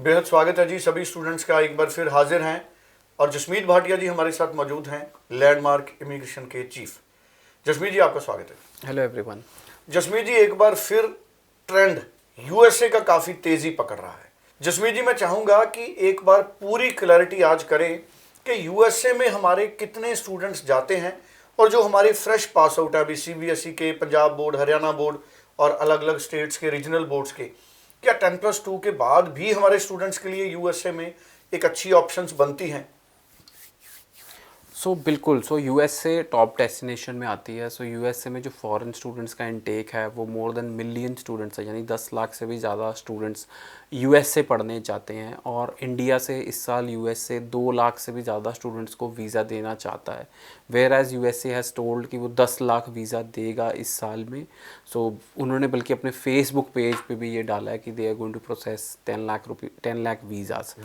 बेहद स्वागत है जी सभी स्टूडेंट्स का। एक बार फिर हाजिर हैं और जसमीत भाटिया जी हमारे साथ मौजूद हैं, लैंडमार्क इमिग्रेशन के चीफ। जसमीत जी आपका स्वागत है। Hello everyone. जसमीत जी एक बार फिर ट्रेंड यूएसए का काफ़ी तेज़ी पकड़ रहा है। जसमीत जी मैं चाहूँगा कि एक बार पूरी क्लैरिटी आज करें कि यूएसए में हमारे कितने स्टूडेंट्स जाते हैं और जो हमारे फ्रेश पास आउट है अभी सीबीएसई के, पंजाब बोर्ड, हरियाणा बोर्ड और अलग अलग स्टेट्स के रीजनल बोर्ड्स के, क्या 10+2 के बाद भी हमारे स्टूडेंट्स के लिए यूएसए में एक अच्छी ऑप्शंस बनती हैं? बिल्कुल यूएसए टॉप डेस्टिनेशन में आती है। यूएसए में जो फॉरेन स्टूडेंट्स का इनटेक है वो मोर देन मिलियन स्टूडेंट्स है, यानी 10 लाख से भी ज़्यादा स्टूडेंट्स यूएसए पढ़ने जाते हैं। और इंडिया से इस साल यूएसए 2 लाख से भी ज़्यादा स्टूडेंट्स को वीज़ा देना चाहता है, whereas USA has told कि वो 10 लाख वीज़ा देगा इस साल में। उन्होंने बल्कि अपने फेसबुक पेज पे भी ये डाला है कि they are going to process 10 lakh visas.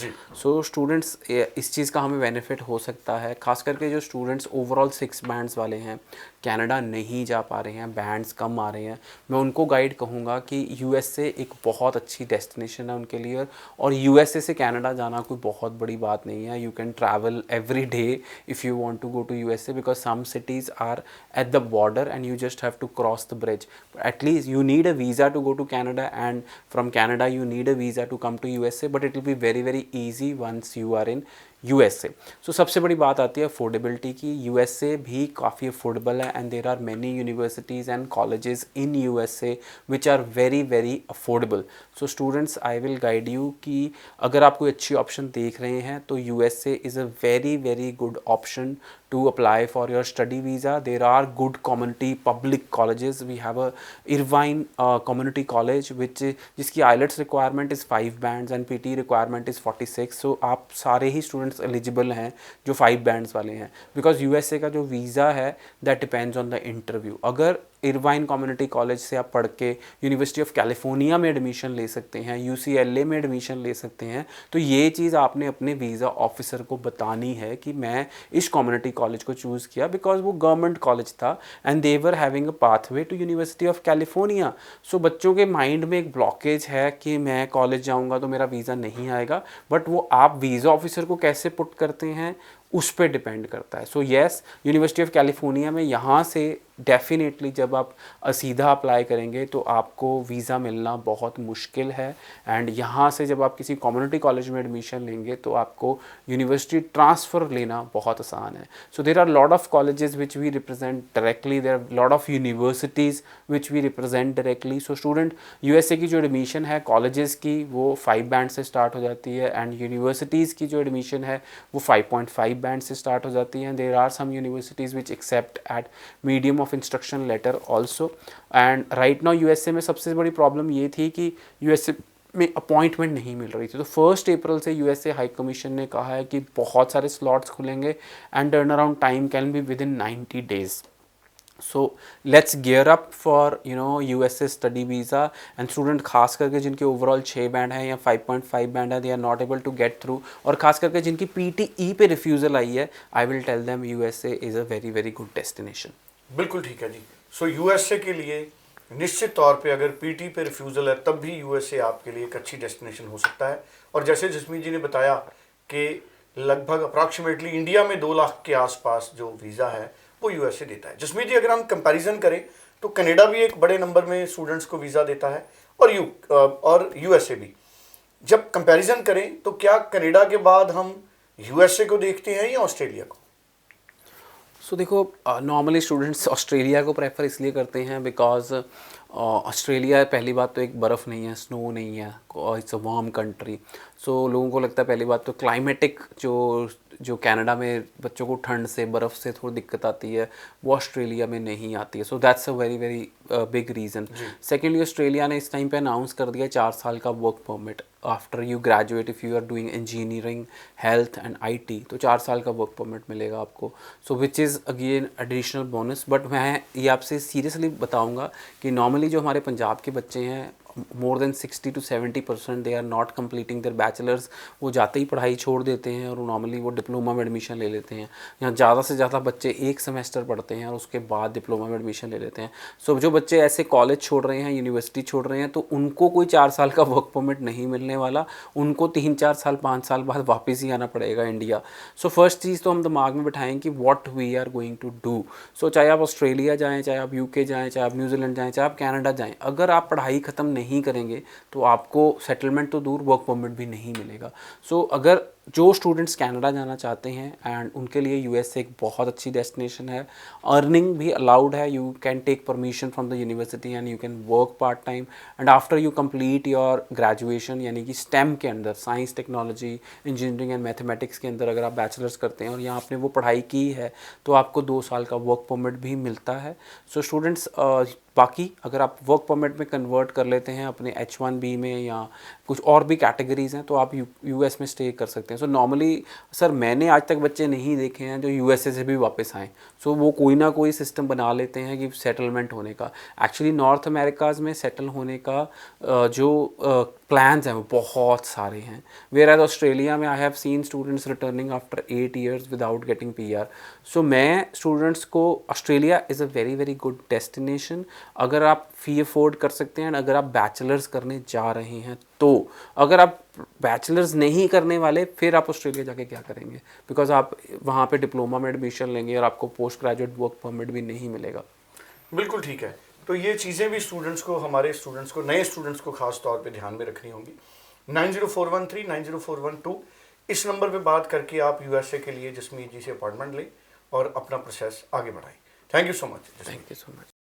Students इस चीज़ का हमें बेनिफिट हो सकता है, खास करके जो स्टूडेंट्स ओवरऑल 6 बैंड्स वाले हैं, कनाडा नहीं जा पा रहे हैं, बैंड्स कम आ रहे हैं, मैं उनको गाइड कहूँगा कि यूएसए एक बहुत अच्छी डेस्टिनेशन है उनके लिए। और यूएसए से कनाडा जाना कोई बहुत बड़ी बात नहीं है। You can travel every day if you want to go to USA, because some cities are at the border and you just have to cross the bridge. At least you need a visa to go to Canada, and from Canada you need a visa to come to USA, but it will be very easy once you are in USA. So सबसे बड़ी बात आती है affordability की। USA भी काफ़ी affordable है and there are many universities and colleges in USA which are very affordable. So students I will guide you कि अगर आप कोई अच्छी ऑप्शन देख रहे हैं तो USA is a very good option to apply for your study visa. There are good community public colleges. We have a Irvine community college which जिसकी IELTS requirement is 5 bands and PT requirement is 46. So आप सारे ही students eligible हैं जो 5 bands वाले हैं, because USA का जो visa है that depends on the interview. अगर इरवाइन कम्युनिटी कॉलेज से आप पढ़ के यूनिवर्सिटी ऑफ कैलिफोर्निया में एडमिशन ले सकते हैं, UCLA में एडमिशन ले सकते हैं, तो ये चीज़ आपने अपने वीज़ा ऑफिसर को बतानी है कि मैं इस कम्युनिटी कॉलेज को चूज़ किया बिकॉज वो गवर्नमेंट कॉलेज था and they were having a pathway to university of California. So बच्चों के माइंड में एक ब्लॉकेज है कि मैं कॉलेज जाऊँगा तो मेरा वीज़ा नहीं आएगा, बट वो आप वीज़ा ऑफिसर को कैसे पुट करते हैं उस पर डिपेंड करता है। So yes, university of California में यहाँ से डेफिनेटली जब आप सीधा अप्लाई करेंगे तो आपको वीज़ा मिलना बहुत मुश्किल है, एंड यहाँ से जब आप किसी कम्युनिटी कॉलेज में एडमिशन लेंगे तो आपको यूनिवर्सिटी ट्रांसफ़र लेना बहुत आसान है। So there are lot of colleges which we represent directly, there are lot of universities which we represent directly. So student USA की जो एडमिशन है कॉलेजेस की वो 5 बैंड से स्टार्ट हो जाती है, एंड यूनिवर्सिटीज़ की जो एडमिशन है वो 5.5 बैंड से स्टार्ट हो जाती हैं। There are some universities which accept at medium of instruction letter also. And right now USA में सबसे बड़ी प्रॉब्लम ये थी कि यूएसए में अपॉइंटमेंट नहीं मिल रही थी। तो 1 अप्रैल से यूएसए हाई कमीशन ने कहा है कि बहुत सारे स्लॉट्स खुलेंगे and turn around time can be with in 90 days. So let's gear up for USA study visa, and student खास करके जिनके ओवरऑल 6 बैंड है या 5.5 बैंड है, they are not able to get through, और खास करके जिनकी PTE पे रिफ्यूज़ल आई है, I will tell them USA is a very good destination. बिल्कुल ठीक है जी। सो यूएसए के लिए निश्चित तौर पे अगर पीटी पे रिफ्यूज़ल है तब भी यूएसए आपके लिए एक अच्छी डेस्टिनेशन हो सकता है। और जैसे जसमीत जी ने बताया कि लगभग अप्रॉक्सीमेटली इंडिया में 2 लाख के आसपास जो वीज़ा है वो यूएसए देता है। जसमीत जी अगर हम कंपैरिजन करें तो कनाडा भी एक बड़े नंबर में स्टूडेंट्स को वीज़ा देता है और यूएसए भी। जब कंपैरिजन करें तो क्या कनाडा के बाद हम यूएसए को देखते हैं या ऑस्ट्रेलिया को? सो देखो, नॉर्मली स्टूडेंट्स ऑस्ट्रेलिया को प्रेफर इसलिए करते हैं बिकॉज ऑस्ट्रेलिया पहली बात तो एक बर्फ़ नहीं है, स्नो नहीं है, इट्स अ वार्म कंट्री। सो लोगों को लगता है पहली बात तो क्लाइमेटिक जो कनाडा में बच्चों को ठंड से बर्फ़ से थोड़ी दिक्कत आती है वो ऑस्ट्रेलिया में नहीं आती है। So that's a very big reason. Secondly, Australia ने इस टाइम पे अनाउंस कर दिया 4 साल का work permit after you graduate, if you are doing engineering, health and IT, तो 4 साल का वर्क परमिट मिलेगा आपको। So which is again additional bonus. But मैं ये आपसे सीरियसली बताऊंगा कि नॉर्मली जो हमारे पंजाब के बच्चे हैं more than 60 to 70% they are not completing their bachelors, वो जाते ही पढ़ाई छोड़ देते हैं और नॉर्मली वो डिप्लोमा में एडमिशन ले लेते हैं। यहाँ ज़्यादा से ज़्यादा बच्चे एक सेमेस्टर पढ़ते हैं और उसके बाद डिप्लोमा में एडमिशन ले लेते हैं। सो जो बच्चे ऐसे कॉलेज छोड़ रहे हैं, यूनिवर्सिटी छोड़ रहे हैं, तो उनको कोई 4 साल का वर्क परमिट नहीं मिलने वाला, उनको 3-4 साल 5 साल बाद वापस ही आना पड़ेगा इंडिया। सो फर्स्ट चीज़ तो हम दिमाग में बिठाएं कि what we are going to do. So चाहे आप ऑस्ट्रेलिया जाएँ, चाहे आप यूके जाएँ, चाहे आप न्यूजीलैंड जाएँ, चाहे आप कनाडा जाएँ, अगर आप पढ़ाई ख़त्म नहीं करेंगे तो आपको सेटलमेंट तो दूर वर्क परमिट भी नहीं मिलेगा। सो अगर जो स्टूडेंट्स कनाडा जाना चाहते हैं एंड उनके लिए यूएसए एक बहुत अच्छी डेस्टिनेशन है, अर्निंग भी अलाउड है, you can take permission from the university and you can work part time and after you complete your graduation, यानी कि स्टेम के अंदर science, technology, engineering and mathematics के अंदर अगर आप बैचलर्स करते हैं और यहाँ आपने वो पढ़ाई की है तो आपको 2 साल का वर्क परमिट भी मिलता है। सो स्टूडेंट्स, बाकी अगर आप वर्क परमिट में कन्वर्ट कर लेते हैं अपने H1B में या कुछ और भी कैटेगरीज़ हैं तो आप यूएस में स्टे कर सकते हैं। सो नॉर्मली सर मैंने आज तक बच्चे नहीं देखे हैं जो यूएसए से भी वापस आएँ। सो वो कोई ना कोई सिस्टम बना लेते हैं कि सेटलमेंट होने का। एक्चुअली नॉर्थ अमेरिकाज़ में सेटल होने का जो प्लान्स हैं वो बहुत सारे हैं। वेयर एज ऑस्ट्रेलिया में I have seen students returning after 8 years without getting PR। सो मैं स्टूडेंट्स को, Australia is a very very good destination अगर आप फ़ी अफोर्ड कर सकते हैं, अगर आप बैचलर्स करने जा रहे हैं तो। अगर आप बैचलर्स नहीं करने वाले फिर आप ऑस्ट्रेलिया जाके क्या करेंगे, बिकॉज आप वहाँ पे डिप्लोमा में एडमिशन लेंगे और आपको पोस्ट ग्रेजुएट वर्क परमिट भी नहीं मिलेगा। बिल्कुल ठीक है। तो ये चीज़ें भी स्टूडेंट्स को, हमारे स्टूडेंट्स को, नए स्टूडेंट्स को खास तौर पे ध्यान में रखनी होंगी। 90413 90412 इस नंबर पे बात करके आप यूएसए के लिए जसमीत जी से अपॉइंटमेंट लें और अपना प्रोसेस आगे बढ़ाएं। Thank you so much. Thank you so much.